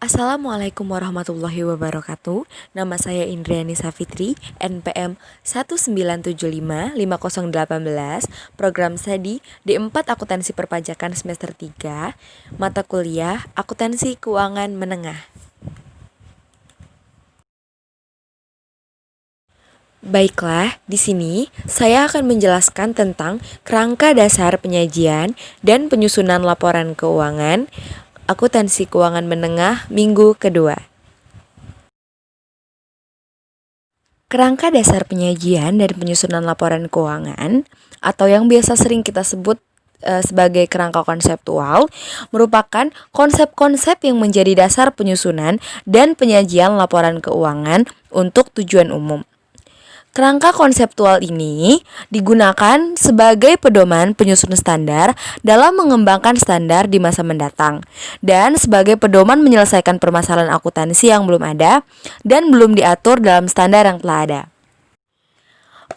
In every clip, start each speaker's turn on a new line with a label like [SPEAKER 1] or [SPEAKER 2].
[SPEAKER 1] Assalamualaikum warahmatullahi wabarakatuh. Nama saya Indriani Safitri, NPM 197550818, program studi D4 Akuntansi Perpajakan semester 3, mata kuliah Akuntansi Keuangan Menengah. Baiklah, di sini saya akan menjelaskan tentang kerangka dasar penyajian dan penyusunan laporan keuangan Akuntansi Keuangan Menengah minggu kedua. Kerangka dasar penyajian dan penyusunan laporan keuangan atau yang biasa sering kita sebut sebagai kerangka konseptual merupakan konsep-konsep yang menjadi dasar penyusunan dan penyajian laporan keuangan untuk tujuan umum. Kerangka konseptual ini digunakan sebagai pedoman penyusun standar dalam mengembangkan standar di masa mendatang dan sebagai pedoman menyelesaikan permasalahan akuntansi yang belum ada dan belum diatur dalam standar yang telah ada.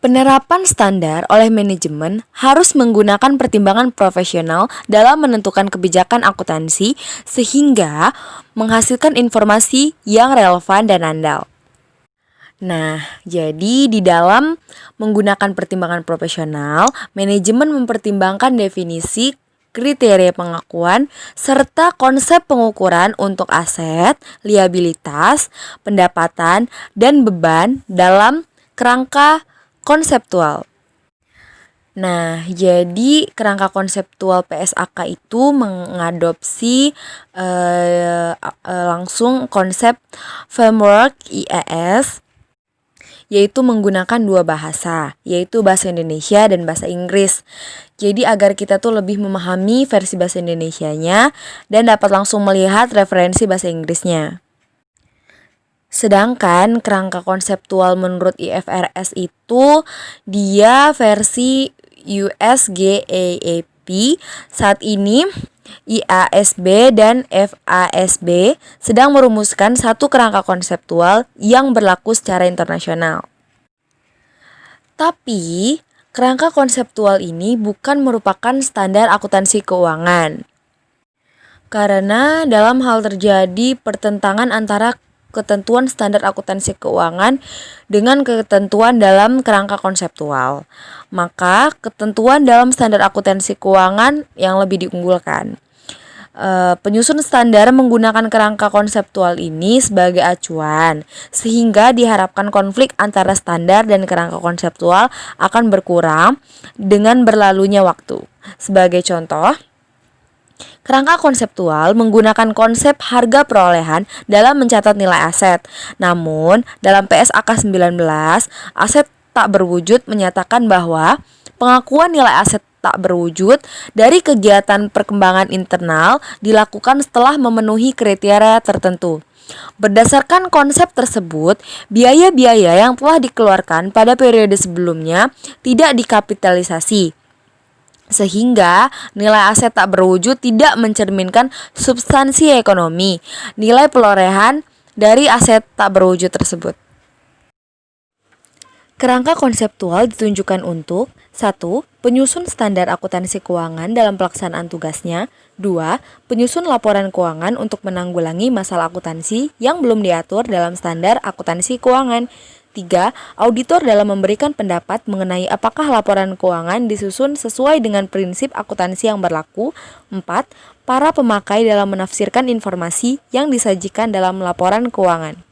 [SPEAKER 1] Penerapan standar oleh manajemen harus menggunakan pertimbangan profesional dalam menentukan kebijakan akuntansi sehingga menghasilkan informasi yang relevan dan andal. Nah, jadi di dalam menggunakan pertimbangan profesional, manajemen mempertimbangkan definisi, kriteria pengakuan, serta konsep pengukuran untuk aset, liabilitas, pendapatan, dan beban dalam kerangka konseptual. Nah, jadi kerangka konseptual PSAK itu mengadopsi langsung konsep framework IAS, yaitu menggunakan dua bahasa, yaitu bahasa Indonesia dan bahasa Inggris. Jadi agar kita tuh lebih memahami versi bahasa Indonesianya dan dapat langsung melihat referensi bahasa Inggrisnya. Sedangkan kerangka konseptual menurut IFRS itu dia versi USGAAP. Saat ini IASB dan FASB sedang merumuskan satu kerangka konseptual yang berlaku secara internasional. Tapi, kerangka konseptual ini bukan merupakan standar akuntansi keuangan. Karena dalam hal terjadi pertentangan antara ketentuan standar akuntansi keuangan dengan ketentuan dalam kerangka konseptual, maka ketentuan dalam standar akuntansi keuangan yang lebih diunggulkan. Penyusun standar menggunakan kerangka konseptual ini sebagai acuan, sehingga diharapkan konflik antara standar dan kerangka konseptual akan berkurang dengan berlalunya waktu. Sebagai contoh, kerangka konseptual menggunakan konsep harga perolehan dalam mencatat nilai aset. Namun, dalam PSAK 19, aset tak berwujud menyatakan bahwa pengakuan nilai aset tak berwujud dari kegiatan perkembangan internal dilakukan setelah memenuhi kriteria tertentu. Berdasarkan konsep tersebut, biaya-biaya yang telah dikeluarkan pada periode sebelumnya tidak dikapitalisasi, sehingga nilai aset tak berwujud tidak mencerminkan substansi ekonomi nilai perolehan dari aset tak berwujud tersebut. Kerangka konseptual ditunjukkan untuk 1. Penyusun standar akuntansi keuangan dalam pelaksanaan tugasnya. 2. Penyusun laporan keuangan untuk menanggulangi masalah akuntansi yang belum diatur dalam standar akuntansi keuangan. 3. Auditor dalam memberikan pendapat mengenai apakah laporan keuangan disusun sesuai dengan prinsip akuntansi yang berlaku. 4. Para pemakai dalam menafsirkan informasi yang disajikan dalam laporan keuangan.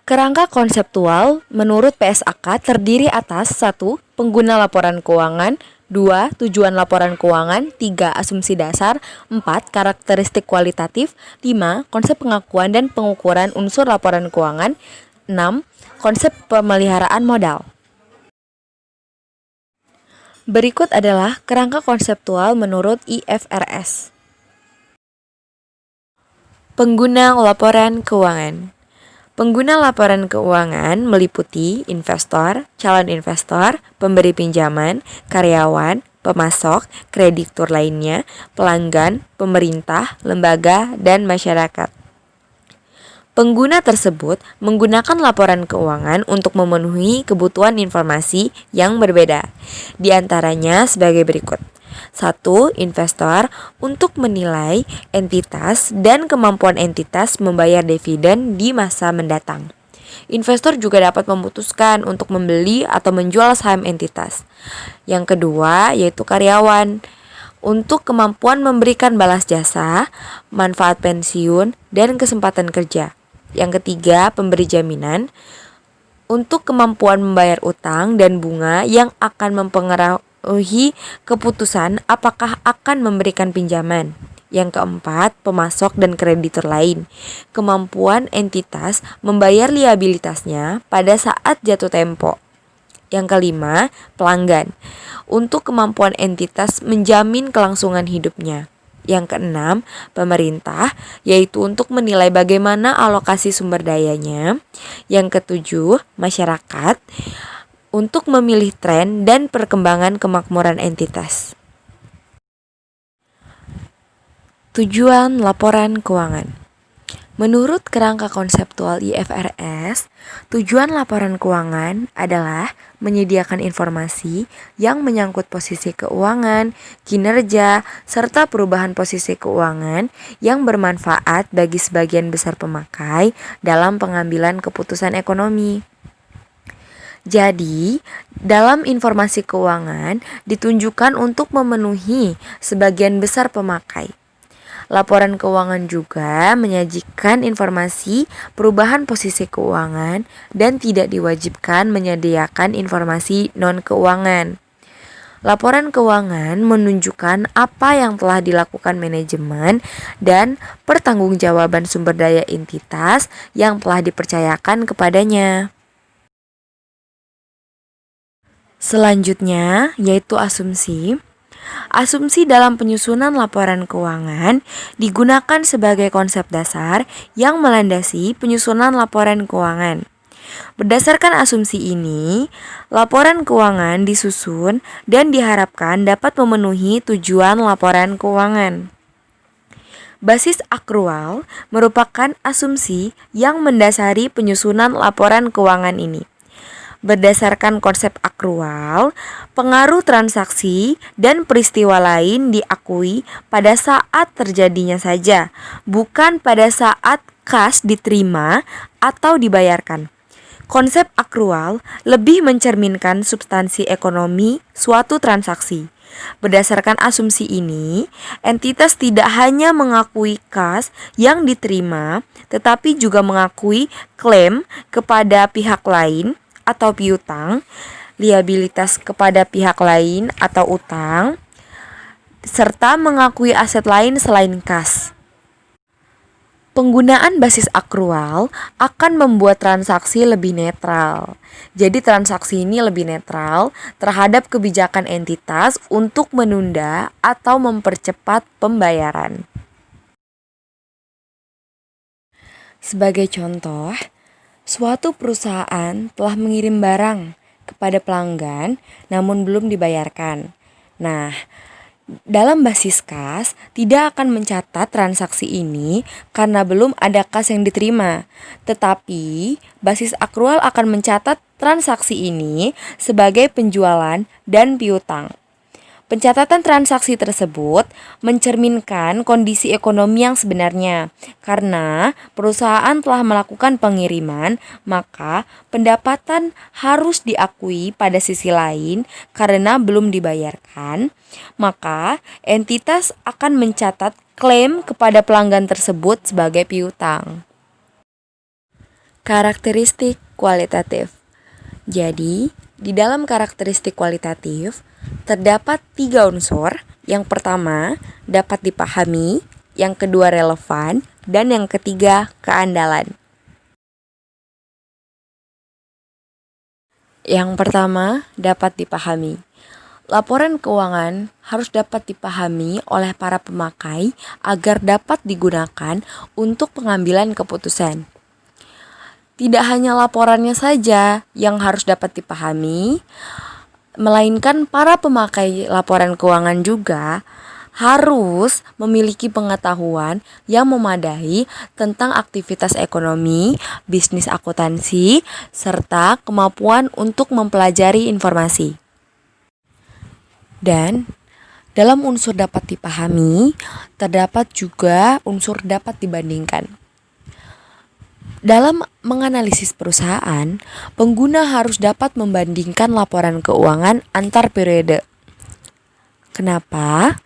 [SPEAKER 1] Kerangka konseptual menurut PSAK terdiri atas 1. Pengguna laporan keuangan, 2. Tujuan laporan keuangan, 3. Asumsi dasar, 4. Karakteristik kualitatif, 5. Konsep pengakuan dan pengukuran unsur laporan keuangan, 6. Konsep pemeliharaan modal. Berikut adalah kerangka konseptual menurut IFRS. Pengguna laporan keuangan. Pengguna laporan keuangan meliputi investor, calon investor, pemberi pinjaman, karyawan, pemasok, kreditur lainnya, pelanggan, pemerintah, lembaga, dan masyarakat. Pengguna tersebut menggunakan laporan keuangan untuk memenuhi kebutuhan informasi yang berbeda. Di antaranya sebagai berikut. 1. Investor untuk menilai entitas dan kemampuan entitas membayar dividen di masa mendatang. Investor juga dapat memutuskan untuk membeli atau menjual saham entitas. Yang kedua yaitu karyawan untuk kemampuan memberikan balas jasa, manfaat pensiun, dan kesempatan kerja. Yang ketiga, pemberi jaminan untuk kemampuan membayar utang dan bunga yang akan mempengaruhi keputusan apakah akan memberikan pinjaman. Yang keempat, pemasok dan kreditur lain. Kemampuan entitas membayar liabilitasnya pada saat jatuh tempo. Yang kelima, pelanggan. Untuk kemampuan entitas menjamin kelangsungan hidupnya. Yang keenam, pemerintah, yaitu untuk menilai bagaimana alokasi sumber dayanya. Yang ketujuh, masyarakat, untuk memilih tren dan perkembangan kemakmuran entitas. Tujuan laporan keuangan. Menurut kerangka konseptual IFRS, tujuan laporan keuangan adalah menyediakan informasi yang menyangkut posisi keuangan, kinerja, serta perubahan posisi keuangan yang bermanfaat bagi sebagian besar pemakai dalam pengambilan keputusan ekonomi. Jadi, dalam informasi keuangan ditunjukkan untuk memenuhi sebagian besar pemakai. Laporan keuangan juga menyajikan informasi perubahan posisi keuangan dan tidak diwajibkan menyediakan informasi non-keuangan. Laporan keuangan menunjukkan apa yang telah dilakukan manajemen dan pertanggungjawaban sumber daya entitas yang telah dipercayakan kepadanya. Selanjutnya yaitu asumsi. Asumsi dalam penyusunan laporan keuangan digunakan sebagai konsep dasar yang melandasi penyusunan laporan keuangan. Berdasarkan asumsi ini, laporan keuangan disusun dan diharapkan dapat memenuhi tujuan laporan keuangan. Basis akrual merupakan asumsi yang mendasari penyusunan laporan keuangan ini. Berdasarkan konsep akrual, pengaruh transaksi dan peristiwa lain diakui pada saat terjadinya saja, bukan pada saat kas diterima atau dibayarkan. Konsep akrual lebih mencerminkan substansi ekonomi suatu transaksi. Berdasarkan asumsi ini, entitas tidak hanya mengakui kas yang diterima, tetapi juga mengakui klaim kepada pihak lain atau piutang, liabilitas kepada pihak lain atau utang, serta mengakui aset lain selain kas. Penggunaan basis akrual akan membuat transaksi lebih netral. Jadi transaksi ini lebih netral terhadap kebijakan entitas untuk menunda atau mempercepat pembayaran. Sebagai contoh, suatu perusahaan telah mengirim barang kepada pelanggan namun belum dibayarkan. Nah, dalam basis kas tidak akan mencatat transaksi ini karena belum ada kas yang diterima. Tetapi basis akrual akan mencatat transaksi ini sebagai penjualan dan piutang. Pencatatan transaksi tersebut mencerminkan kondisi ekonomi yang sebenarnya. Karena perusahaan telah melakukan pengiriman, maka pendapatan harus diakui pada sisi lain karena belum dibayarkan. Maka entitas akan mencatat klaim kepada pelanggan tersebut sebagai piutang. Karakteristik kualitatif. Jadi, di dalam karakteristik kualitatif terdapat 3 unsur. Yang pertama, dapat dipahami, yang kedua relevan, dan yang ketiga keandalan. Yang pertama, dapat dipahami. Laporan keuangan harus dapat dipahami oleh para pemakai agar dapat digunakan untuk pengambilan keputusan. Tidak hanya laporannya saja yang harus dapat dipahami, melainkan para pemakai laporan keuangan juga harus memiliki pengetahuan yang memadai tentang aktivitas ekonomi, bisnis akuntansi, serta kemampuan untuk mempelajari informasi. Dan Dalam unsur dapat dipahami, terdapat juga unsur dapat dibandingkan. Dalam menganalisis perusahaan, pengguna harus dapat membandingkan laporan keuangan antar periode. Kenapa?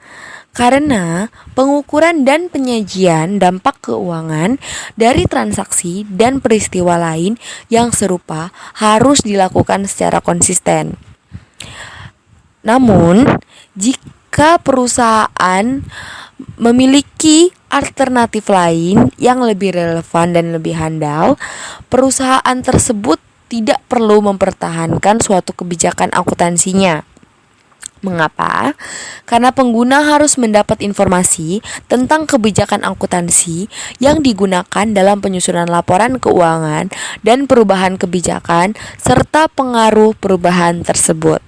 [SPEAKER 1] Karena pengukuran dan penyajian dampak keuangan dari transaksi dan peristiwa lain yang serupa harus dilakukan secara konsisten. Namun, jika perusahaan memiliki alternatif lain yang lebih relevan dan lebih handal, perusahaan tersebut tidak perlu mempertahankan suatu kebijakan akuntansinya. Mengapa? Karena pengguna harus mendapat informasi tentang kebijakan akuntansi yang digunakan dalam penyusunan laporan keuangan dan perubahan kebijakan serta pengaruh perubahan tersebut.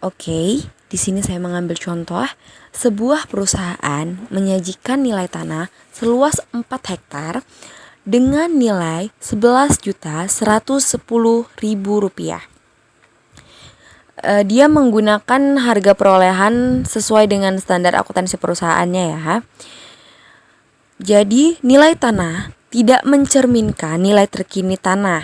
[SPEAKER 1] Oke, di sini saya mengambil contoh sebuah perusahaan menyajikan nilai tanah seluas 4 hektar dengan nilai Rp11.110.000. Dia menggunakan harga perolehan sesuai dengan standar akuntansi perusahaannya ya. Jadi nilai tanah tidak mencerminkan nilai terkini tanah,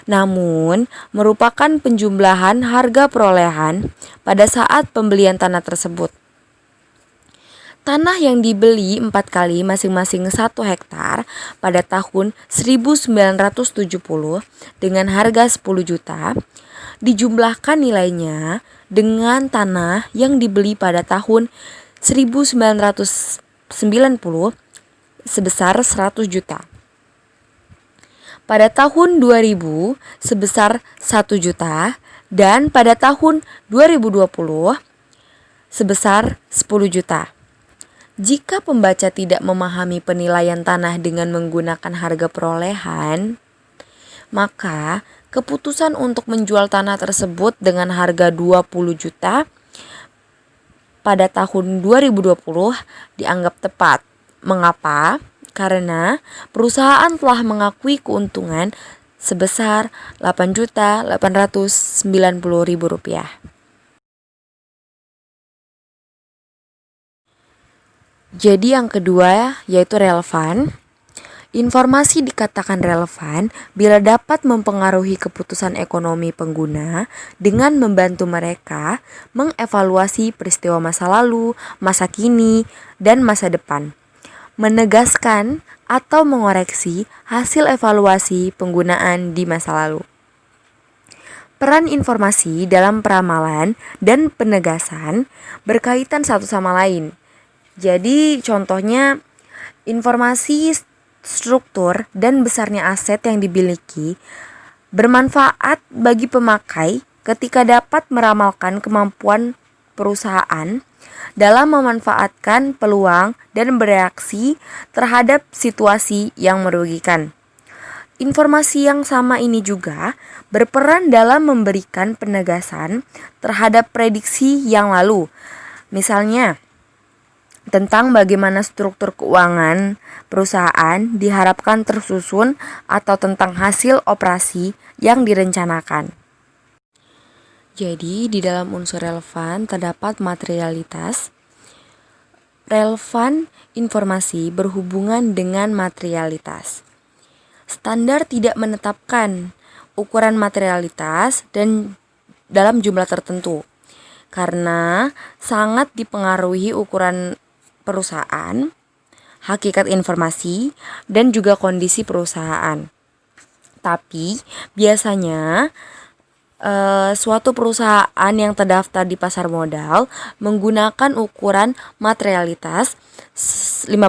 [SPEAKER 1] namun merupakan penjumlahan harga perolehan pada saat pembelian tanah tersebut. Tanah yang dibeli 4 kali masing-masing 1 hektar pada tahun 1970 dengan harga 10 juta dijumlahkan nilainya dengan tanah yang dibeli pada tahun 1990 sebesar 100 juta. Pada tahun 2000 sebesar 1 juta dan pada tahun 2020 sebesar 10 juta. Jika pembaca tidak memahami penilaian tanah dengan menggunakan harga perolehan, maka keputusan untuk menjual tanah tersebut dengan harga 20 juta pada tahun 2020 dianggap tepat. Mengapa? Karena perusahaan telah mengakui keuntungan sebesar Rp8.890.000. Jadi yang kedua yaitu relevan. Informasi dikatakan relevan bila dapat mempengaruhi keputusan ekonomi pengguna dengan membantu mereka mengevaluasi peristiwa masa lalu, masa kini, dan masa depan. Menegaskan atau mengoreksi hasil evaluasi penggunaan di masa lalu. Peran informasi dalam peramalan dan penegasan berkaitan satu sama lain. Jadi contohnya informasi struktur dan besarnya aset yang dimiliki bermanfaat bagi pemakai ketika dapat meramalkan kemampuan perusahaan dalam memanfaatkan peluang dan bereaksi terhadap situasi yang merugikan. Informasi yang sama ini juga berperan dalam memberikan penegasan terhadap prediksi yang lalu. Misalnya, tentang bagaimana struktur keuangan perusahaan diharapkan tersusun atau tentang hasil operasi yang direncanakan. Jadi, di dalam unsur relevan terdapat materialitas. Relevan informasi berhubungan dengan materialitas. Standar tidak menetapkan ukuran materialitas dan dalam jumlah tertentu karena sangat dipengaruhi ukuran perusahaan, hakikat informasi, dan juga kondisi perusahaan. Tapi biasanya suatu perusahaan yang terdaftar di pasar modal menggunakan ukuran materialitas 5%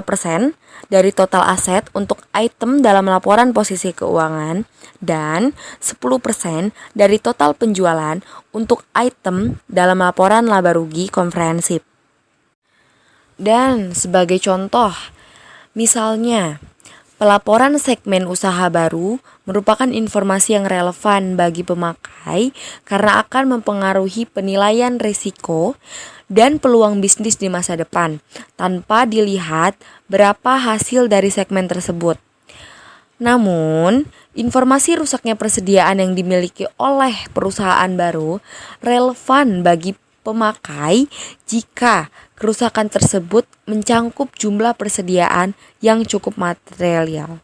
[SPEAKER 1] dari total aset untuk item dalam laporan posisi keuangan dan 10% dari total penjualan untuk item dalam laporan laba rugi komprehensif. Dan sebagai contoh, misalnya pelaporan segmen usaha baru merupakan informasi yang relevan bagi pemakai karena akan mempengaruhi penilaian risiko dan peluang bisnis di masa depan tanpa dilihat berapa hasil dari segmen tersebut. Namun, Informasi rusaknya persediaan yang dimiliki oleh perusahaan baru relevan bagi pemakai jika kerusakan tersebut mencangkup jumlah persediaan yang cukup material.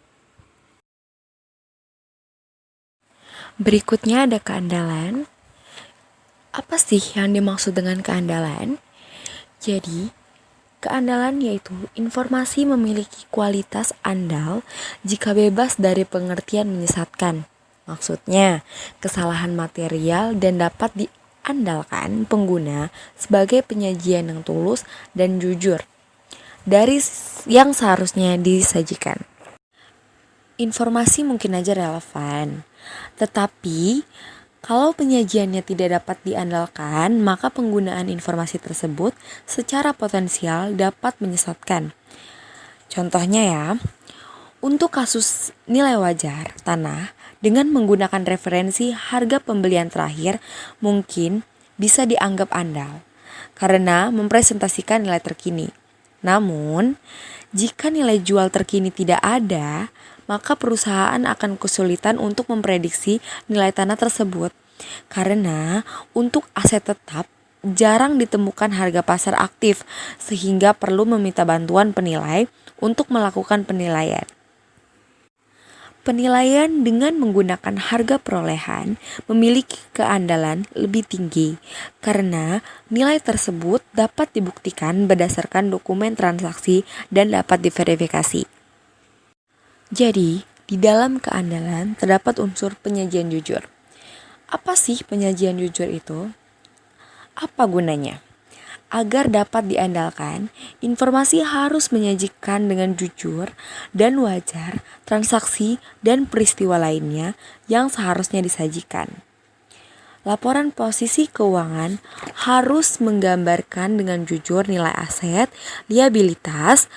[SPEAKER 1] Berikutnya ada keandalan. Apa sih yang dimaksud dengan keandalan? Jadi, keandalan yaitu informasi memiliki kualitas andal jika bebas dari pengertian menyesatkan. Maksudnya, kesalahan material dan dapat diandalkan pengguna sebagai penyajian yang tulus dan jujur dari yang seharusnya disajikan. Informasi mungkin aja relevan, tetapi kalau penyajiannya tidak dapat diandalkan, maka penggunaan informasi tersebut secara potensial dapat menyesatkan. Contohnya ya, untuk kasus nilai wajar tanah dengan menggunakan referensi harga pembelian terakhir mungkin bisa dianggap andal karena mempresentasikan nilai terkini. Namun, jika nilai jual terkini tidak ada, maka perusahaan akan kesulitan untuk memprediksi nilai tanah tersebut. Karena untuk aset tetap jarang ditemukan harga pasar aktif sehingga perlu meminta bantuan penilai untuk melakukan penilaian. Penilaian dengan menggunakan harga perolehan memiliki keandalan lebih tinggi karena nilai tersebut dapat dibuktikan berdasarkan dokumen transaksi dan dapat diverifikasi. Jadi, di dalam keandalan terdapat unsur penyajian jujur. Apa sih penyajian jujur itu? Apa gunanya? Agar dapat diandalkan, informasi harus menyajikan dengan jujur dan wajar transaksi dan peristiwa lainnya yang seharusnya disajikan. Laporan posisi keuangan harus menggambarkan dengan jujur nilai aset, liabilitas,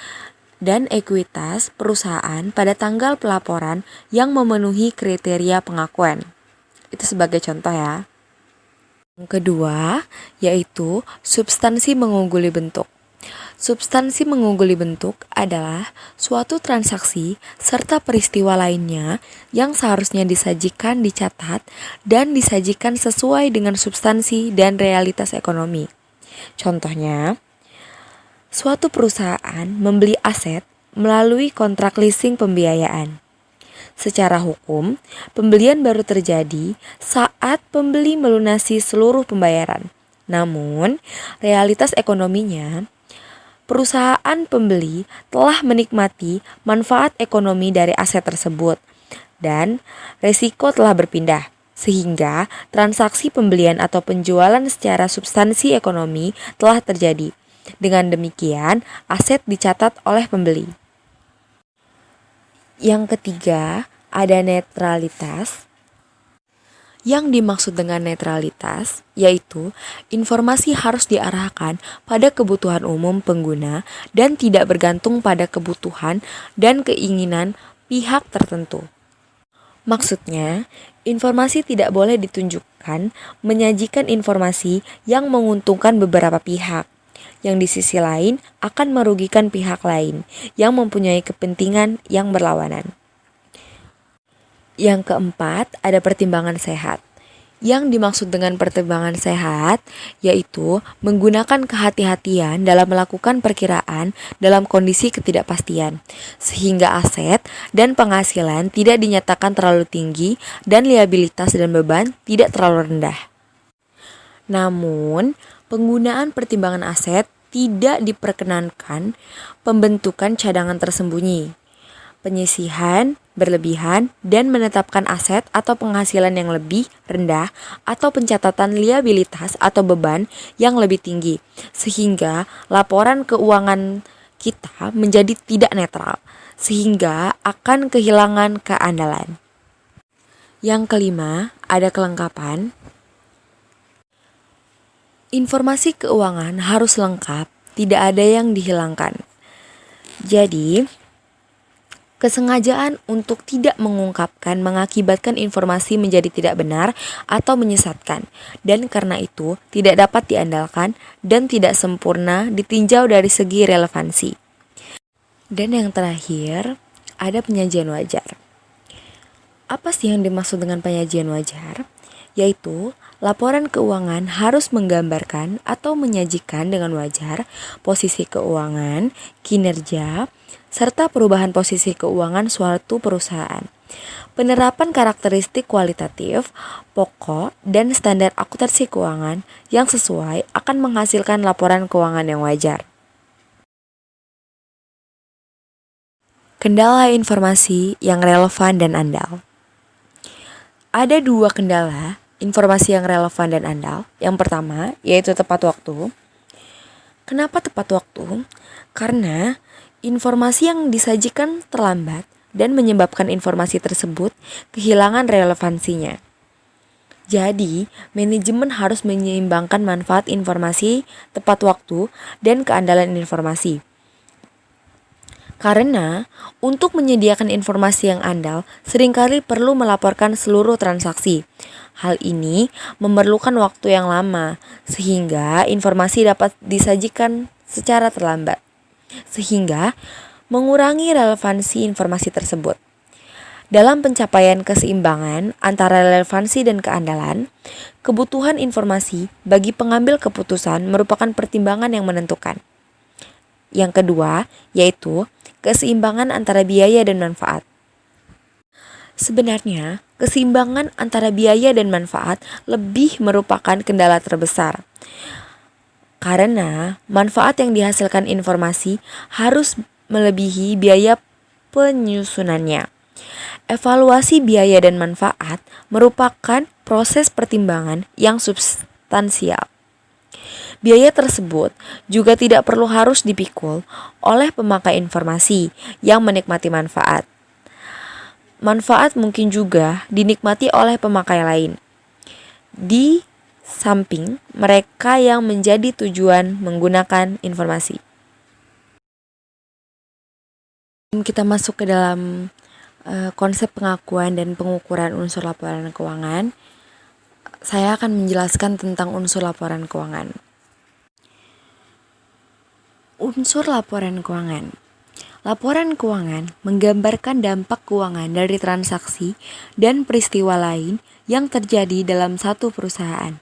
[SPEAKER 1] dan ekuitas perusahaan pada tanggal pelaporan yang memenuhi kriteria pengakuan. Itu sebagai contoh ya. Yang kedua, yaitu substansi mengungguli bentuk. Substansi mengungguli bentuk adalah suatu transaksi serta peristiwa lainnya yang seharusnya disajikan dicatat dan disajikan sesuai dengan substansi dan realitas ekonomi. Contohnya, suatu perusahaan membeli aset melalui kontrak leasing pembiayaan. Secara hukum, pembelian baru terjadi saat pembeli melunasi seluruh pembayaran. Namun, realitas ekonominya, perusahaan pembeli telah menikmati manfaat ekonomi dari aset tersebut dan resiko telah berpindah. Sehingga transaksi pembelian atau penjualan secara substansi ekonomi telah terjadi. Dengan demikian, aset dicatat oleh pembeli. Yang ketiga, ada netralitas. Yang dimaksud dengan netralitas yaitu informasi harus diarahkan pada kebutuhan umum pengguna dan tidak bergantung pada kebutuhan dan keinginan pihak tertentu. Maksudnya, informasi tidak boleh ditunjukkan menyajikan informasi yang menguntungkan beberapa pihak, yang di sisi lain akan merugikan pihak lain yang mempunyai kepentingan yang berlawanan. Yang keempat, ada pertimbangan sehat. Yang dimaksud dengan pertimbangan sehat yaitu menggunakan kehati-hatian dalam melakukan perkiraan dalam kondisi ketidakpastian, sehingga aset dan penghasilan tidak dinyatakan terlalu tinggi dan liabilitas dan beban tidak terlalu rendah. Namun, penggunaan pertimbangan aset tidak diperkenankan pembentukan cadangan tersembunyi, penyisihan berlebihan, dan menetapkan aset atau penghasilan yang lebih rendah atau pencatatan liabilitas atau beban yang lebih tinggi, sehingga laporan keuangan kita menjadi tidak netral, sehingga akan kehilangan keandalan. Yang kelima, ada kelengkapan. Informasi keuangan harus lengkap, tidak ada yang dihilangkan. Jadi, kesengajaan untuk tidak mengungkapkan mengakibatkan informasi menjadi tidak benar atau menyesatkan, dan karena itu tidak dapat diandalkan dan tidak sempurna ditinjau dari segi relevansi. Dan yang terakhir, ada penyajian wajar. Apa sih yang dimaksud dengan penyajian wajar? Yaitu, laporan keuangan harus menggambarkan atau menyajikan dengan wajar posisi keuangan, kinerja, serta perubahan posisi keuangan suatu perusahaan. Penerapan karakteristik kualitatif, pokok, dan standar akuntansi keuangan yang sesuai akan menghasilkan laporan keuangan yang wajar. Kendala informasi yang relevan dan andal. Ada dua kendala informasi yang relevan dan andal. Yang pertama, yaitu tepat waktu. Kenapa tepat waktu? Karena informasi yang disajikan terlambat dan menyebabkan informasi tersebut kehilangan relevansinya. Jadi, manajemen harus menyeimbangkan manfaat informasi, tepat waktu, dan keandalan informasi. Karena untuk menyediakan informasi yang andal, seringkali perlu melaporkan seluruh transaksi. Hal ini memerlukan waktu yang lama, sehingga informasi dapat disajikan secara terlambat, sehingga mengurangi relevansi informasi tersebut. Dalam pencapaian keseimbangan antara relevansi dan keandalan, kebutuhan informasi bagi pengambil keputusan merupakan pertimbangan yang menentukan. Yang kedua, yaitu keseimbangan antara biaya dan manfaat. Sebenarnya, keseimbangan antara biaya dan manfaat lebih merupakan kendala terbesar. Karena manfaat yang dihasilkan informasi harus melebihi biaya penyusunannya. Evaluasi biaya dan manfaat merupakan proses pertimbangan yang substansial. Biaya tersebut juga tidak perlu harus dipikul oleh pemakai informasi yang menikmati manfaat. Manfaat mungkin juga dinikmati oleh pemakai lain, di samping mereka yang menjadi tujuan menggunakan informasi. Kita masuk ke dalam konsep pengakuan dan pengukuran unsur laporan keuangan. Saya akan menjelaskan tentang unsur laporan keuangan. Unsur laporan keuangan. Laporan keuangan menggambarkan dampak keuangan dari transaksi dan peristiwa lain yang terjadi dalam satu perusahaan.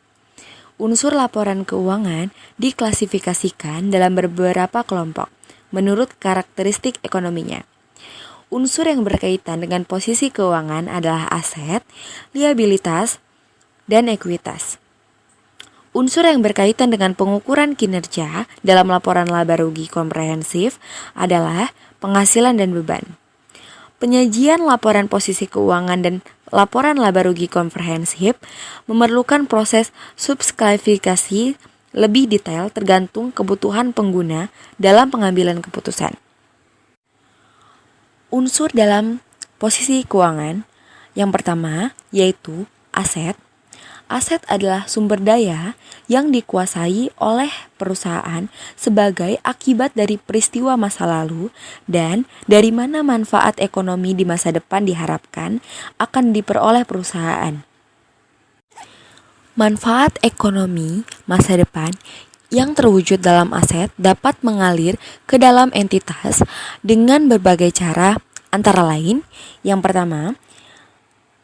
[SPEAKER 1] Unsur laporan keuangan diklasifikasikan dalam beberapa kelompok menurut karakteristik ekonominya. Unsur yang berkaitan dengan posisi keuangan adalah aset, liabilitas, dan ekuitas. Unsur yang berkaitan dengan pengukuran kinerja dalam laporan laba rugi komprehensif adalah penghasilan dan beban. Penyajian laporan posisi keuangan dan laporan laba rugi komprehensif memerlukan proses subklasifikasi lebih detail tergantung kebutuhan pengguna dalam pengambilan keputusan. Unsur dalam posisi keuangan yang pertama yaitu aset. Aset adalah sumber daya yang dikuasai oleh perusahaan sebagai akibat dari peristiwa masa lalu dan dari mana manfaat ekonomi di masa depan diharapkan akan diperoleh perusahaan. Manfaat ekonomi masa depan yang terwujud dalam aset dapat mengalir ke dalam entitas dengan berbagai cara, antara lain, yang pertama,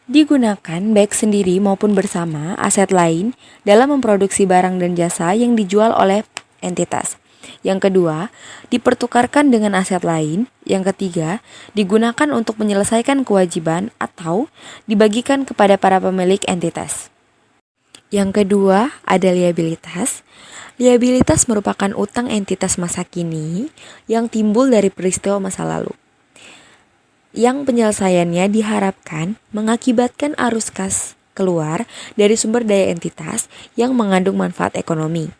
[SPEAKER 1] digunakan baik sendiri maupun bersama aset lain dalam memproduksi barang dan jasa yang dijual oleh entitas. Yang kedua, dipertukarkan dengan aset lain. Yang ketiga, digunakan untuk menyelesaikan kewajiban atau dibagikan kepada para pemilik entitas. Yang kedua, ada liabilitas. Liabilitas merupakan utang entitas masa kini yang timbul dari peristiwa masa lalu, yang penyelesaiannya diharapkan mengakibatkan arus kas keluar dari sumber daya entitas yang mengandung manfaat ekonomi.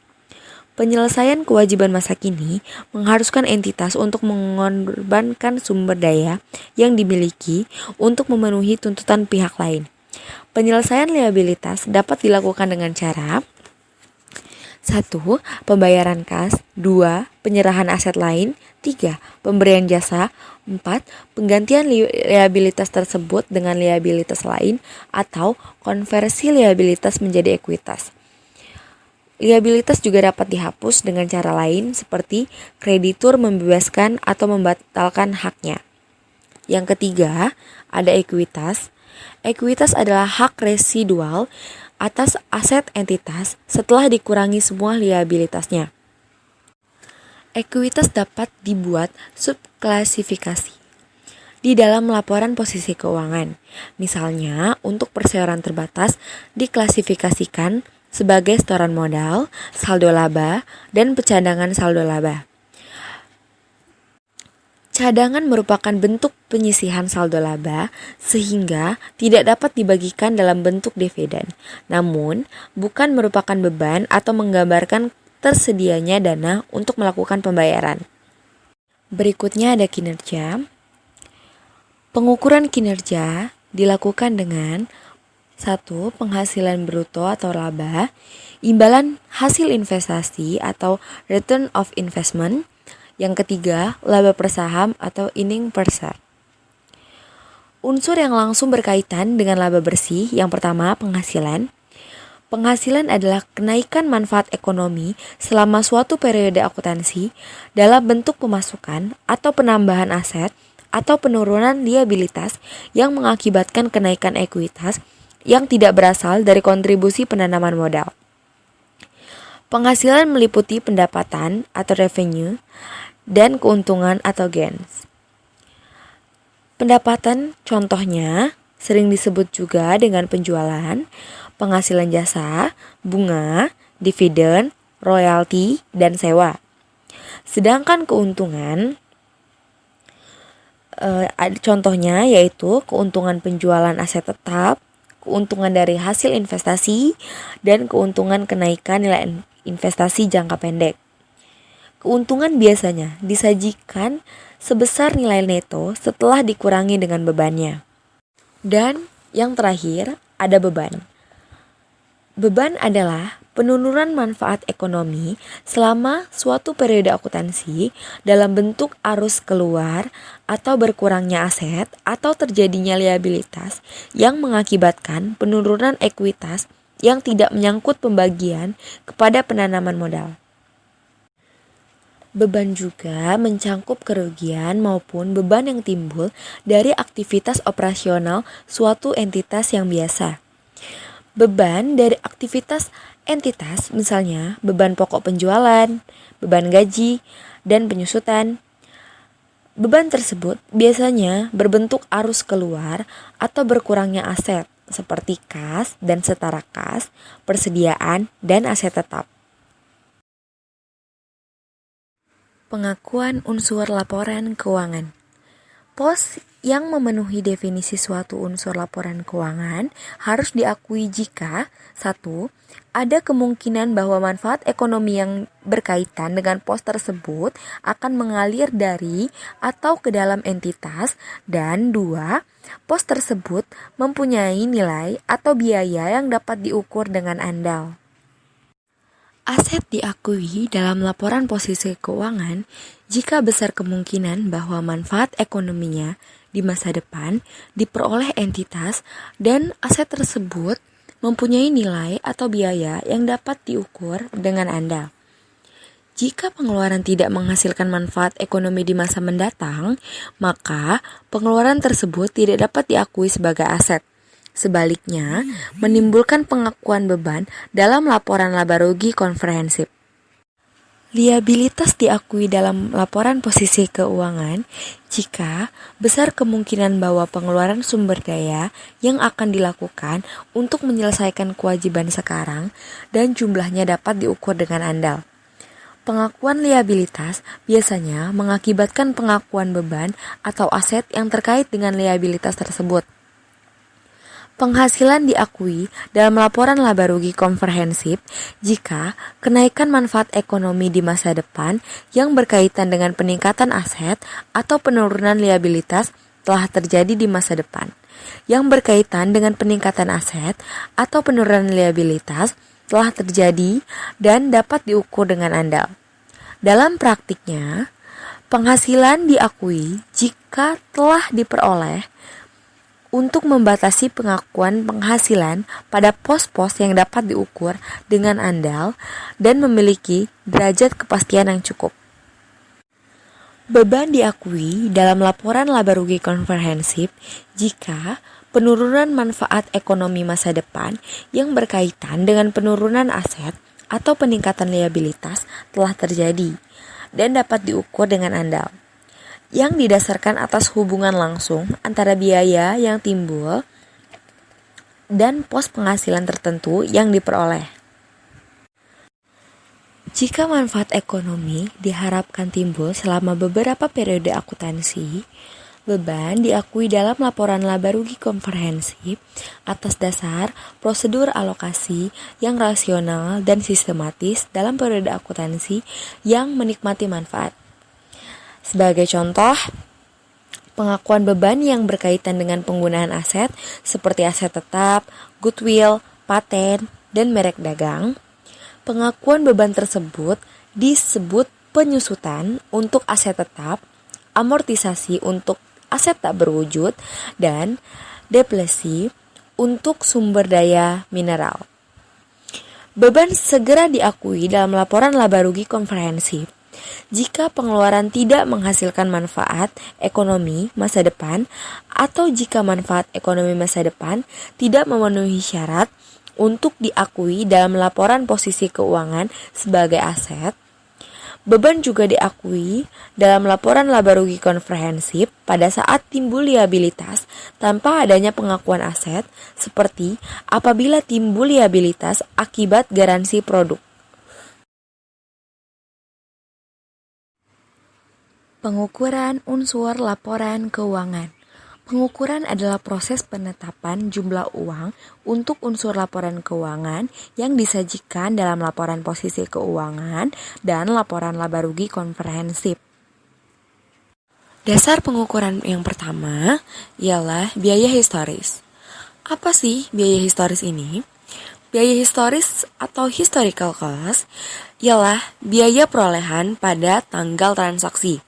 [SPEAKER 1] Penyelesaian kewajiban masa kini mengharuskan entitas untuk mengorbankan sumber daya yang dimiliki untuk memenuhi tuntutan pihak lain. Penyelesaian liabilitas dapat dilakukan dengan cara 1. Pembayaran kas. 2. Penyerahan aset lain. 3. Pemberian jasa. 4. Penggantian liabilitas tersebut dengan liabilitas lain atau konversi liabilitas menjadi ekuitas. Liabilitas juga dapat dihapus dengan cara lain seperti kreditur membebaskan atau membatalkan haknya. Yang ketiga, ada ekuitas. Ekuitas adalah hak residual atas aset entitas setelah dikurangi semua liabilitasnya. Ekuitas dapat dibuat subklasifikasi di dalam laporan posisi keuangan. Misalnya, untuk perseroan terbatas diklasifikasikan sebagai setoran modal, saldo laba, dan pencadangan saldo laba. Cadangan merupakan bentuk penyisihan saldo laba sehingga tidak dapat dibagikan dalam bentuk dividen. Namun, bukan merupakan beban atau menggambarkan tersedianya dana untuk melakukan pembayaran. Berikutnya ada kinerja. Pengukuran kinerja dilakukan dengan 1. Penghasilan bruto atau laba, imbalan hasil investasi atau return of investment. Yang ketiga, laba per saham atau earning per share. Unsur yang langsung berkaitan dengan laba bersih, yang pertama penghasilan. Penghasilan adalah kenaikan manfaat ekonomi selama suatu periode akuntansi dalam bentuk pemasukan atau penambahan aset atau penurunan liabilitas yang mengakibatkan kenaikan ekuitas yang tidak berasal dari kontribusi penanaman modal. Penghasilan meliputi pendapatan atau revenue dan keuntungan atau gains. Pendapatan contohnya sering disebut juga dengan penjualan, penghasilan jasa, bunga, dividen, royalti, dan sewa. Sedangkan keuntungan contohnya yaitu keuntungan penjualan aset tetap, keuntungan dari hasil investasi, dan keuntungan kenaikan nilai investasi jangka pendek. Keuntungan biasanya disajikan sebesar nilai neto setelah dikurangi dengan bebannya. Dan yang terakhir ada beban. Beban adalah penurunan manfaat ekonomi selama suatu periode akuntansi dalam bentuk arus keluar atau berkurangnya aset atau terjadinya liabilitas yang mengakibatkan penurunan ekuitas yang tidak menyangkut pembagian kepada penanaman modal. Beban juga mencangkup kerugian maupun beban yang timbul dari aktivitas operasional suatu entitas yang biasa. Beban dari aktivitas entitas, misalnya beban pokok penjualan, beban gaji, dan penyusutan. Beban tersebut biasanya berbentuk arus keluar atau berkurangnya aset, seperti kas dan setara kas, persediaan, dan aset tetap. Pengakuan unsur laporan keuangan. Pos yang memenuhi definisi suatu unsur laporan keuangan harus diakui jika 1. Ada kemungkinan bahwa manfaat ekonomi yang berkaitan dengan pos tersebut akan mengalir dari atau ke dalam entitas, dan 2. Pos tersebut mempunyai nilai atau biaya yang dapat diukur dengan andal. Aset diakui dalam laporan posisi keuangan jika besar kemungkinan bahwa manfaat ekonominya di masa depan diperoleh entitas dan aset tersebut mempunyai nilai atau biaya yang dapat diukur dengan andal. Jika pengeluaran tidak menghasilkan manfaat ekonomi di masa mendatang, maka pengeluaran tersebut tidak dapat diakui sebagai aset. Sebaliknya, menimbulkan pengakuan beban dalam laporan laba rugi komprehensif. Liabilitas diakui dalam laporan posisi keuangan jika besar kemungkinan bahwa pengeluaran sumber daya yang akan dilakukan untuk menyelesaikan kewajiban sekarang dan jumlahnya dapat diukur dengan andal. Pengakuan liabilitas biasanya mengakibatkan pengakuan beban atau aset yang terkait dengan liabilitas tersebut. Penghasilan diakui dalam laporan laba rugi komprehensif jika kenaikan manfaat ekonomi di masa depan yang berkaitan dengan peningkatan aset atau penurunan liabilitas telah terjadi di masa depan, yang berkaitan dengan peningkatan aset atau penurunan liabilitas telah terjadi dan dapat diukur dengan andal. Dalam praktiknya, penghasilan diakui jika telah diperoleh untuk membatasi pengakuan penghasilan pada pos-pos yang dapat diukur dengan andal dan memiliki derajat kepastian yang cukup. Beban diakui dalam laporan laba rugi komprehensif jika penurunan manfaat ekonomi masa depan yang berkaitan dengan penurunan aset atau peningkatan liabilitas telah terjadi dan dapat diukur dengan andal, yang didasarkan atas hubungan langsung antara biaya yang timbul dan pos penghasilan tertentu yang diperoleh. Jika manfaat ekonomi diharapkan timbul selama beberapa periode akuntansi, beban diakui dalam laporan laba rugi komprehensif atas dasar prosedur alokasi yang rasional dan sistematis dalam periode akuntansi yang menikmati manfaat. Sebagai contoh, pengakuan beban yang berkaitan dengan penggunaan aset seperti aset tetap, goodwill, paten, dan merek dagang. Pengakuan beban tersebut disebut penyusutan untuk aset tetap, amortisasi untuk aset tak berwujud, dan depresi untuk sumber daya mineral. Beban segera diakui dalam laporan laba rugi komprehensif jika pengeluaran tidak menghasilkan manfaat ekonomi masa depan atau jika manfaat ekonomi masa depan tidak memenuhi syarat untuk diakui dalam laporan posisi keuangan sebagai aset. Beban juga diakui dalam laporan laba rugi komprehensif pada saat timbul liabilitas tanpa adanya pengakuan aset, seperti apabila timbul liabilitas akibat garansi produk. Pengukuran unsur laporan keuangan. Pengukuran adalah proses penetapan jumlah uang untuk unsur laporan keuangan yang disajikan dalam laporan posisi keuangan dan laporan laba rugi komprehensif. Dasar pengukuran yang pertama ialah biaya historis. Apa sih biaya historis ini? Biaya historis atau historical cost ialah biaya perolehan pada tanggal transaksi.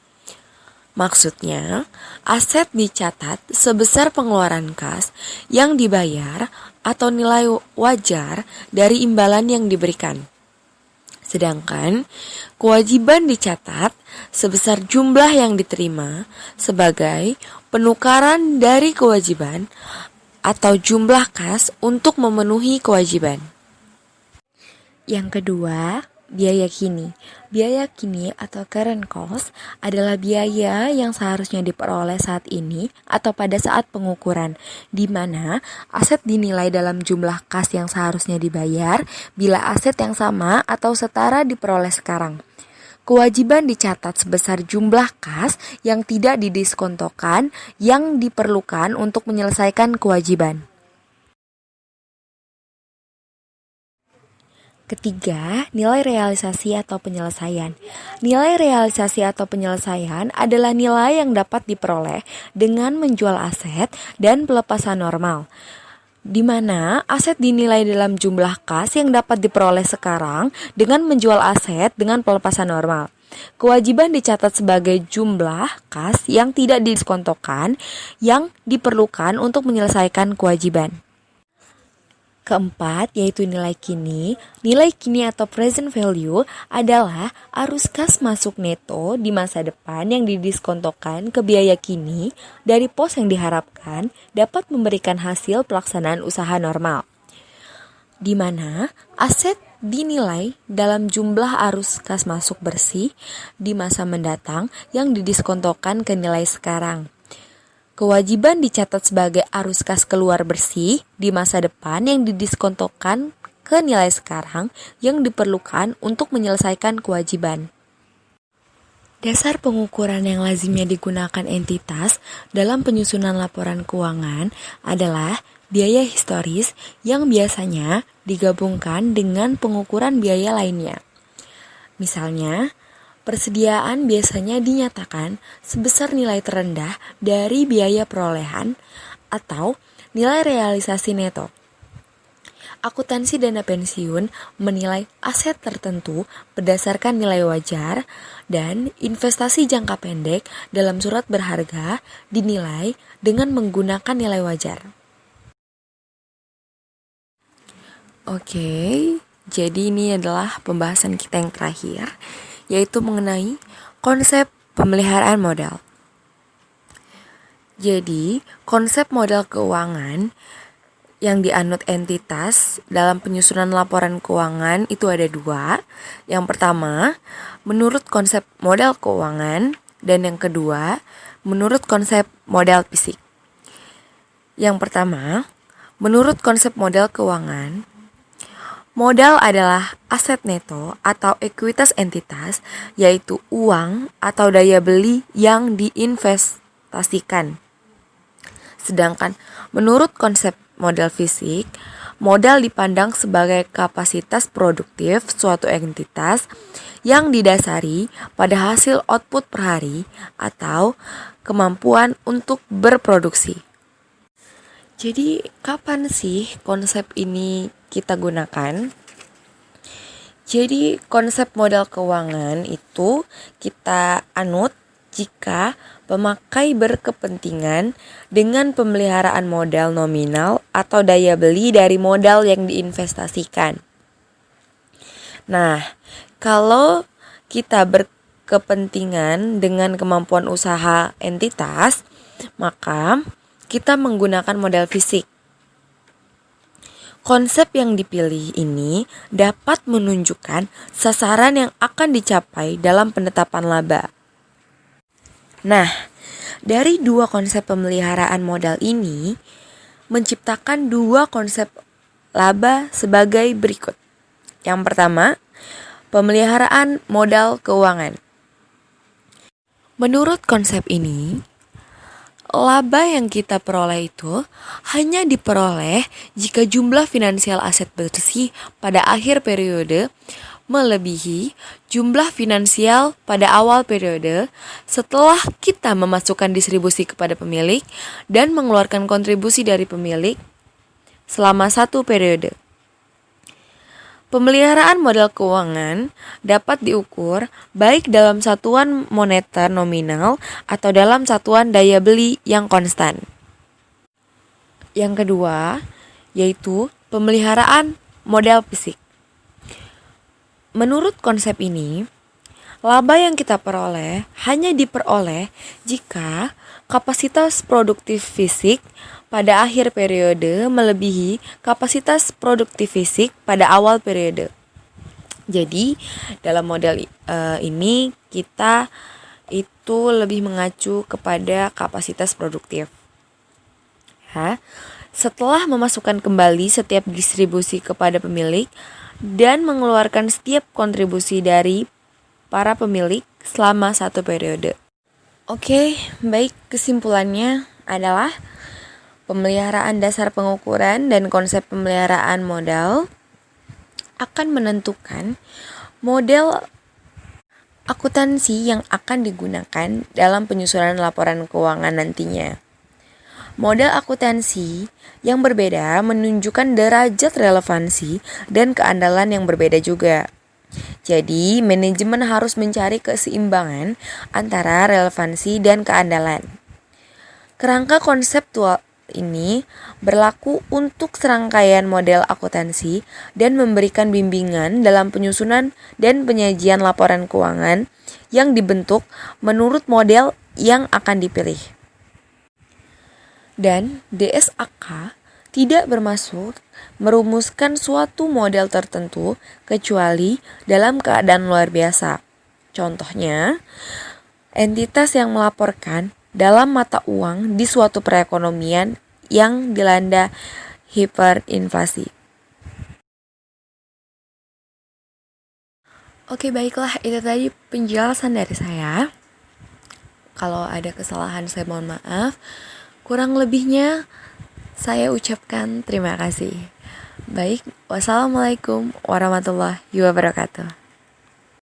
[SPEAKER 1] Maksudnya, aset dicatat sebesar pengeluaran kas yang dibayar atau nilai wajar dari imbalan yang diberikan. Sedangkan, kewajiban dicatat sebesar jumlah yang diterima sebagai penukaran dari kewajiban atau jumlah kas untuk memenuhi kewajiban. Yang kedua, biaya kini. Biaya kini atau current cost adalah biaya yang seharusnya diperoleh saat ini atau pada saat pengukuran, di mana aset dinilai dalam jumlah kas yang seharusnya dibayar bila aset yang sama atau setara diperoleh sekarang. Kewajiban dicatat sebesar jumlah kas yang tidak didiskontokan yang diperlukan untuk menyelesaikan kewajiban. Ketiga, nilai realisasi atau penyelesaian. Nilai realisasi atau penyelesaian adalah nilai yang dapat diperoleh dengan menjual aset dan pelepasan normal, di mana aset dinilai dalam jumlah kas yang dapat diperoleh sekarang dengan menjual aset dengan pelepasan normal. Kewajiban dicatat sebagai jumlah kas yang tidak didiskontokan yang diperlukan untuk menyelesaikan kewajiban. Keempat, yaitu nilai kini. Nilai kini atau present value adalah arus kas masuk neto di masa depan yang didiskontokan ke biaya kini dari pos yang diharapkan dapat memberikan hasil pelaksanaan usaha normal, di mana aset dinilai dalam jumlah arus kas masuk bersih di masa mendatang yang didiskontokan ke nilai sekarang. Kewajiban dicatat sebagai arus kas keluar bersih di masa depan yang didiskontokan ke nilai sekarang yang diperlukan untuk menyelesaikan kewajiban. Dasar pengukuran yang lazimnya digunakan entitas dalam penyusunan laporan keuangan adalah biaya historis yang biasanya digabungkan dengan pengukuran biaya lainnya. Misalnya, persediaan biasanya dinyatakan sebesar nilai terendah dari biaya perolehan atau nilai realisasi neto. Akuntansi dana pensiun menilai aset tertentu berdasarkan nilai wajar dan investasi jangka pendek dalam surat berharga dinilai dengan menggunakan nilai wajar. Oke, jadi ini adalah pembahasan kita yang terakhir, yaitu mengenai konsep pemeliharaan modal. Jadi, konsep modal keuangan yang dianut entitas dalam penyusunan laporan keuangan itu ada dua. Yang pertama, menurut konsep modal keuangan, dan yang kedua, menurut konsep modal fisik. Yang pertama, menurut konsep modal keuangan, modal adalah aset neto atau ekuitas entitas, yaitu uang atau daya beli yang diinvestasikan. Sedangkan menurut konsep modal fisik, modal dipandang sebagai kapasitas produktif suatu entitas yang didasari pada hasil output per hari atau kemampuan untuk berproduksi. Jadi, kapan sih konsep ini kita gunakan? Jadi, konsep modal keuangan itu kita anut jika pemakai berkepentingan dengan pemeliharaan modal nominal atau daya beli dari modal yang diinvestasikan. Nah, kalau kita berkepentingan dengan kemampuan usaha entitas, maka kita menggunakan modal fisik. Konsep yang dipilih ini dapat menunjukkan sasaran yang akan dicapai dalam penetapan laba. Nah, dari dua konsep pemeliharaan modal ini menciptakan dua konsep laba sebagai berikut. Yang pertama, pemeliharaan modal keuangan. Menurut konsep ini, laba yang kita peroleh itu hanya diperoleh jika jumlah finansial aset bersih pada akhir periode melebihi jumlah finansial pada awal periode setelah kita memasukkan distribusi kepada pemilik dan mengeluarkan kontribusi dari pemilik selama satu periode. Pemeliharaan modal keuangan dapat diukur baik dalam satuan moneter nominal atau dalam satuan daya beli yang konstan. Yang kedua, yaitu pemeliharaan modal fisik. Menurut konsep ini, laba yang kita peroleh hanya diperoleh jika kapasitas produktif fisik pada akhir periode melebihi kapasitas produktif fisik pada awal periode. Jadi, dalam model ini kita itu lebih mengacu kepada kapasitas produktif. Setelah memasukkan kembali setiap distribusi kepada pemilik dan mengeluarkan setiap kontribusi dari para pemilik selama satu periode. Oke, baik, kesimpulannya adalah pemeliharaan dasar pengukuran dan konsep pemeliharaan modal akan menentukan model akuntansi yang akan digunakan dalam penyusunan laporan keuangan nantinya. Model akuntansi yang berbeda menunjukkan derajat relevansi dan keandalan yang berbeda juga. Jadi, manajemen harus mencari keseimbangan antara relevansi dan keandalan. Kerangka konseptual ini berlaku untuk serangkaian model akuntansi dan memberikan bimbingan dalam penyusunan dan penyajian laporan keuangan yang dibentuk menurut model yang akan dipilih. Dan DSAK tidak bermaksud merumuskan suatu model tertentu kecuali dalam keadaan luar biasa. Contohnya, entitas yang melaporkan dalam mata uang di suatu perekonomian yang dilanda hiperinflasi. Oke, baiklah, itu tadi penjelasan dari saya. Kalau ada kesalahan saya mohon maaf. Kurang lebihnya saya ucapkan terima kasih. Baik, wassalamualaikum warahmatullahi wabarakatuh.